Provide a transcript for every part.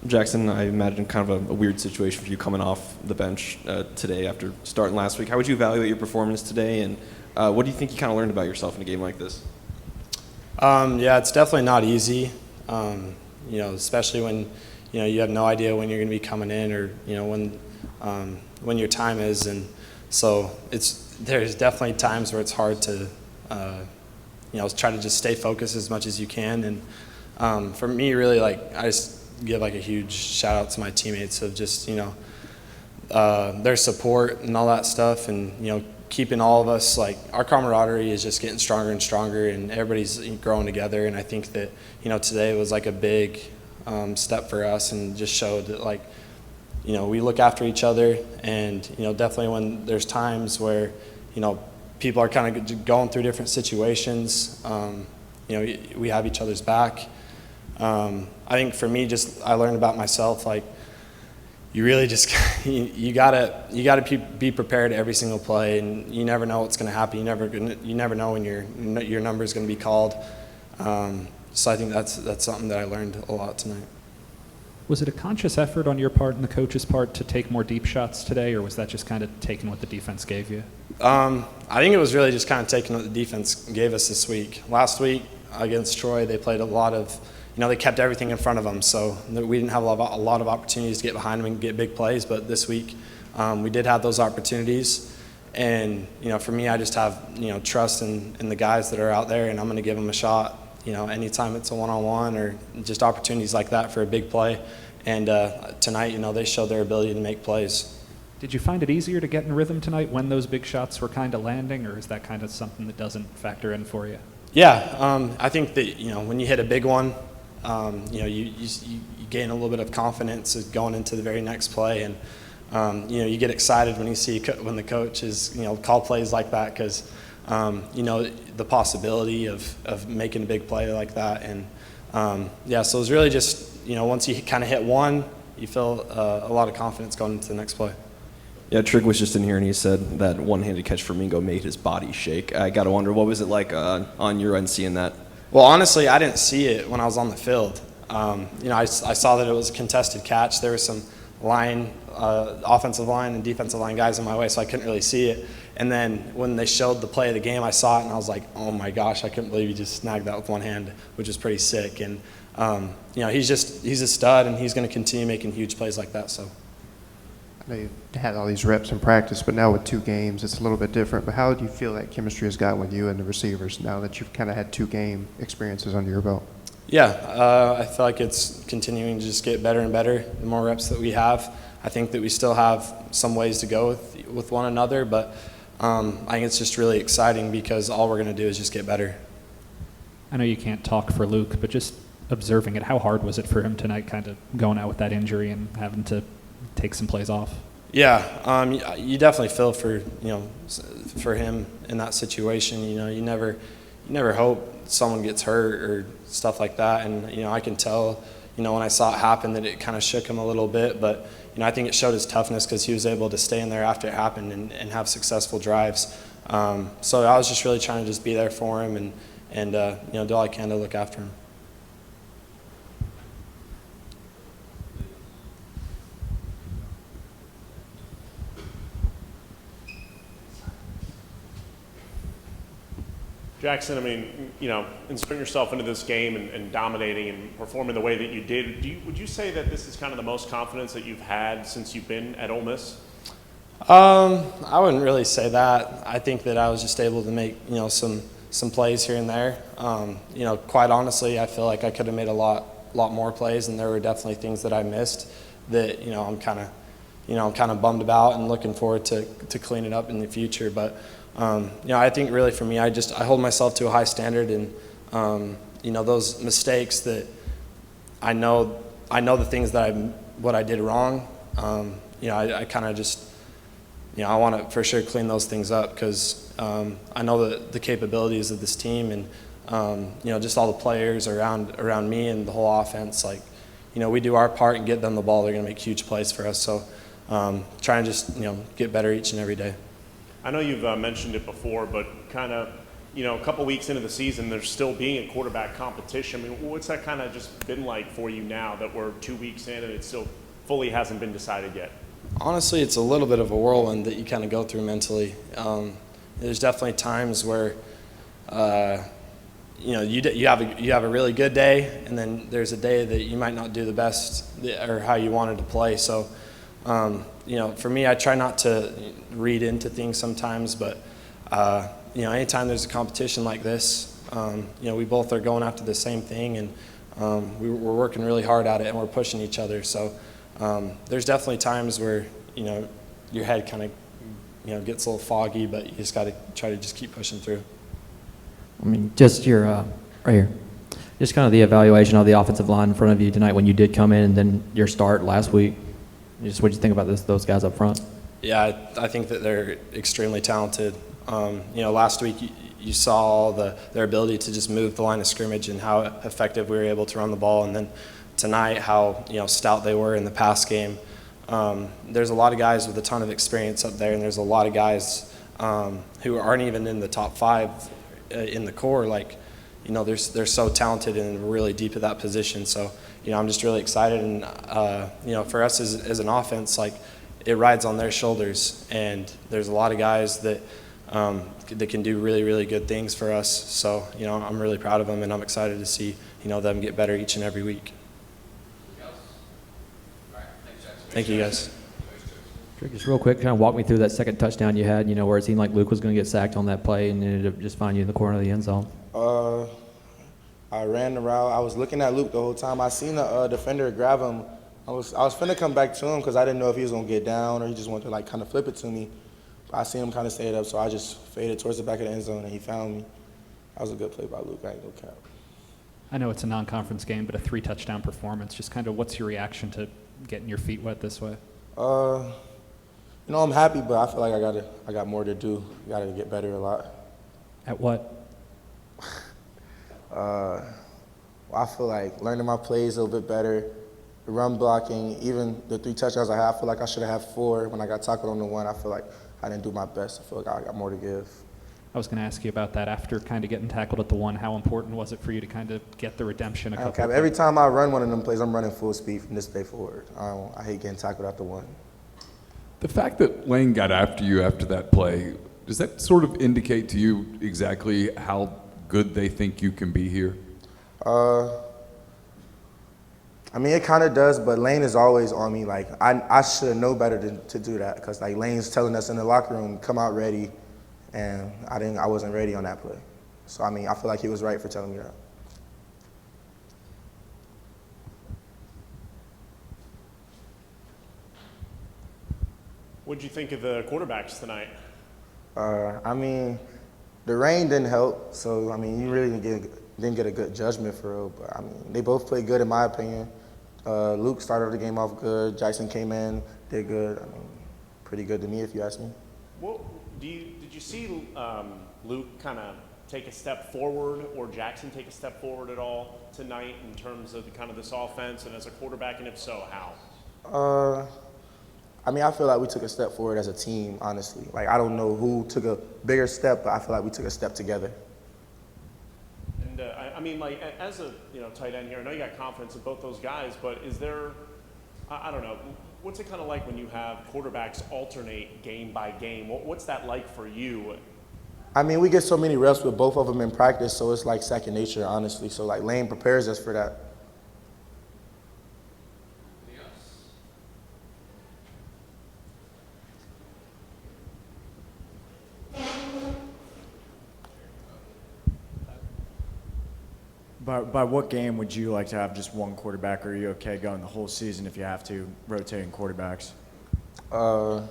Jaxson, I imagine kind of a weird situation for you coming off the bench today after starting last week. How would you evaluate your performance today, and what do you think you kind of learned about yourself in a game like this? Yeah, it's definitely not easy, especially when, you have no idea when you're going to be coming in or, when your time is. And so there's definitely times where it's hard to, try to just stay focused as much as you can. And for me, really, I just give a huge shout out to my teammates of just, their support and all that stuff, and, keeping all of us, our camaraderie is just getting stronger and stronger, and everybody's growing together. And I think that, today was a big step for us, and just showed that, we look after each other. And, definitely when there's times where, people are kind of going through different situations, we have each other's back. I think for me, I learned about myself, you really just you gotta be prepared every single play, and you never know what's going to happen. You never know when your number is going to be called. So I think that's something that I learned a lot tonight. Was it a conscious effort on your part and the coach's part to take more deep shots today, or was that just kind of taking what the defense gave you? I think it was really just kind of taking what the defense gave us this week. Last week against Troy, they played a lot of. They kept everything in front of them, so we didn't have a lot of opportunities to get behind them and get big plays. But this week, we did have those opportunities. And, for me, I just have, trust in the guys that are out there, and I'm going to give them a shot, anytime it's a one-on-one or just opportunities like that for a big play. And tonight, they showed their ability to make plays. Did you find it easier to get in rhythm tonight when those big shots were kind of landing, or is that kind of something that doesn't factor in for you? Yeah, I think that, when you hit a big one, you gain a little bit of confidence going into the very next play, and you get excited when you see when the coach is call plays like that, because the possibility of making a big play like that. And so it was really just once you kind of hit one, you feel a lot of confidence going into the next play. Yeah, Trigg was just in here, and he said that one-handed catch for Mingo made his body shake. I got to wonder, what was it like on your end seeing that? Well, honestly, I didn't see it when I was on the field. I saw that it was a contested catch. There were some offensive line and defensive line guys in my way, so I couldn't really see it. And then when they showed the play of the game, I saw it, and I was like, oh my gosh, I couldn't believe he just snagged that with one hand, which was pretty sick. And, he's a stud, and he's going to continue making huge plays like that. So. I know you've had all these reps in practice, but now with 2 games, it's a little bit different. But how do you feel that chemistry has gotten with you and the receivers now that you've kind of had 2 game experiences under your belt? Yeah, I feel like it's continuing to just get better and better the more reps that we have. I think that we still have some ways to go with one another, but I think it's just really exciting because all we're going to do is just get better. I know you can't talk for Luke, but just observing it, how hard was it for him tonight, kind of going out with that injury and having to take some plays off? Yeah, you definitely feel for him in that situation. You never hope someone gets hurt or stuff like that. And I can tell, when I saw it happen, that it kind of shook him a little bit. But I think it showed his toughness because he was able to stay in there after it happened and have successful drives. So I was just really trying to just be there for him and do all I can to look after him. Jaxson, inserting yourself into this game and dominating and performing the way that you did, would you say that this is kind of the most confidence that you've had since you've been at Ole Miss? I wouldn't really say that. I think that I was just able to make, some plays here and there. Quite honestly, I feel like I could have made a lot more plays, and there were definitely things that I missed that, I'm kind of bummed about and looking forward to clean it up in the future. But I think really for me, I hold myself to a high standard, and those mistakes that I know the things that what I did wrong. I kind of just I want to for sure clean those things up because I know the capabilities of this team, and just all the players around me and the whole offense. We do our part and get them the ball, they're going to make huge plays for us. So try and just get better each and every day. I know you've mentioned it before, but kind of a couple weeks into the season, there's still being a quarterback competition. I mean, what's that kind of just been like for you now that we're 2 weeks in and it still fully hasn't been decided yet? Honestly, it's a little bit of a whirlwind that you kind of go through mentally. There's definitely times where, you have a really good day, and then there's a day that you might not do the best or how you wanted to play. So, for me, I try not to read into things sometimes, but anytime there's a competition like this, we both are going after the same thing, and we're working really hard at it, and we're pushing each other. So there's definitely times where your head kind of gets a little foggy, but you just got to try to just keep pushing through. I mean, just your right here, just kind of the evaluation of the offensive line in front of you tonight when you did come in, and then your start last week. Just what did you think about those guys up front? Yeah, I think that they're extremely talented. Last week you saw their ability to just move the line of scrimmage and how effective we were able to run the ball, and then tonight how stout they were in the pass game. There's a lot of guys with a ton of experience up there, and there's a lot of guys who aren't even in the top 5 in the core. They're so talented and really deep at that position. So I'm just really excited, and for us as an offense, it rides on their shoulders, and there's a lot of guys that can do really, really good things for us. So I'm really proud of them, and I'm excited to see them get better each and every week. Thank you, guys. Just real quick, kind of walk me through that second touchdown you had, where it seemed like Luke was going to get sacked on that play and ended up just finding you in the corner of the end zone. I ran the route. I was looking at Luke the whole time. I seen the defender grab him. I was finna come back to him because I didn't know if he was going to get down or he just wanted to kind of flip it to me. But I seen him kind of stay it up, so I just faded towards the back of the end zone, and he found me. That was a good play by Luke. I ain't no cap. I know it's a non-conference game, but a 3-touchdown performance. Just kind of what's your reaction to getting your feet wet this way? I'm happy, but I feel like I got more to do. Got to get better a lot. At what? I feel like learning my plays a little bit better, run blocking, even the 3 touchdowns I have, I feel like I should have had 4. When I got tackled on the 1, I feel like I didn't do my best. I feel like I got more to give. I was going to ask you about that. After kind of getting tackled at the 1, how important was it for you to kind of get the redemption? Every time I run one of them plays, I'm running full speed from this day forward. I hate getting tackled at the 1. The fact that Lane got after you after that play, does that sort of indicate to you exactly how good they think you can be here? It kind of does, but Lane is always on me. I should know better to do that because Lane's telling us in the locker room, come out ready, and I wasn't ready on that play. So I feel like he was right for telling me that. What did you think of the quarterbacks tonight? The rain didn't help, so you really didn't get a good judgment for real. But they both played good in my opinion. Luke started the game off good. Jaxson came in, did good. Pretty good to me if you ask me. Well, did you see Luke kind of take a step forward, or Jaxson take a step forward at all tonight in terms of kind of this offense and as a quarterback, and if so, how? I feel like we took a step forward as a team, honestly. I don't know who took a bigger step, but I feel like we took a step together. And as a tight end here, I know you got confidence in both those guys, but is there, I don't know, what's it kind of like when you have quarterbacks alternate game by game? What's that like for you? We get so many reps with both of them in practice, so it's like second nature, honestly. So Lane prepares us for that. By what game would you like to have just one quarterback, or are you okay going the whole season if you have to, rotating quarterbacks? Well,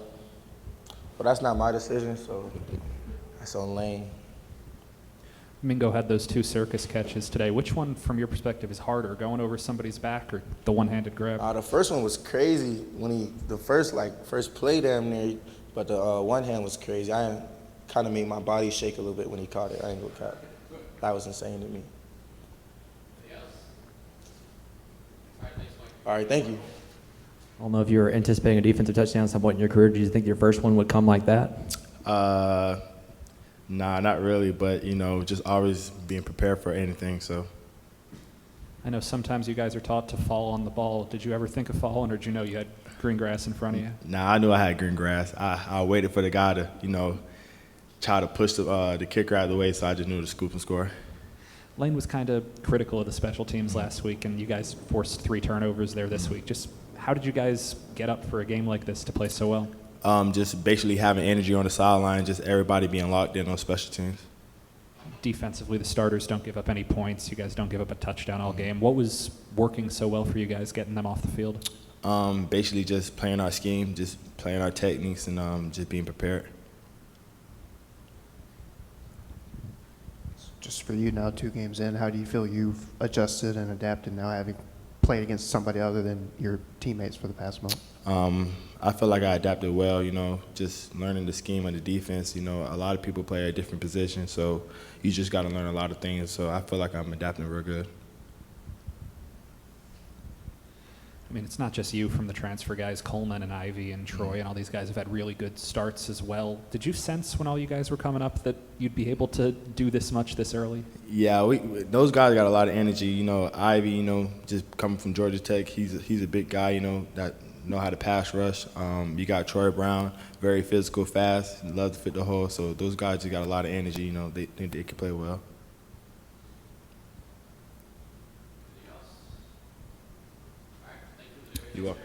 that's not my decision, so that's on Lane. Mingo had those 2 circus catches today. Which one, from your perspective, is harder, going over somebody's back or the one-handed grab? The first one was crazy when the first play damn near, but the one hand was crazy. I kind of made my body shake a little bit when he caught it. I ain't gonna cap. That was insane to me. All right, thank you. I don't know if you were anticipating a defensive touchdown at some point in your career. Do you think your first one would come like that? Nah, not really, but just always being prepared for anything. So. I know sometimes you guys are taught to fall on the ball. Did you ever think of falling, or did you know you had green grass in front of you? Nah, I knew I had green grass. I waited for the guy to, try to push the kicker out of the way, so I just knew to scoop and score. Lane was kind of critical of the special teams last week, and you guys forced 3 turnovers there this week. Just how did you guys get up for a game like this to play so well? Just basically having energy on the sideline, just everybody being locked in on special teams. Defensively, the starters don't give up any points. You guys don't give up a touchdown all game. What was working so well for you guys getting them off the field? Basically just playing our scheme, just playing our techniques, and just being prepared. Just for you now, 2 games in, how do you feel you've adjusted and adapted now, having played against somebody other than your teammates for the past month? I feel like I adapted well, just learning the scheme of the defense. A lot of people play at different positions, so you just got to learn a lot of things. So I feel like I'm adapting real good. I mean, it's not just you from the transfer guys. Coleman and Ivy and Troy and all these guys have had really good starts as well. Did you sense when all you guys were coming up that you'd be able to do this much this early? Yeah, those guys got a lot of energy. Ivy, just coming from Georgia Tech, he's a big guy, that know how to pass rush. You got Troy Brown, very physical, fast, love to fit the hole. So those guys just got a lot of energy. They think they can play well. You're welcome.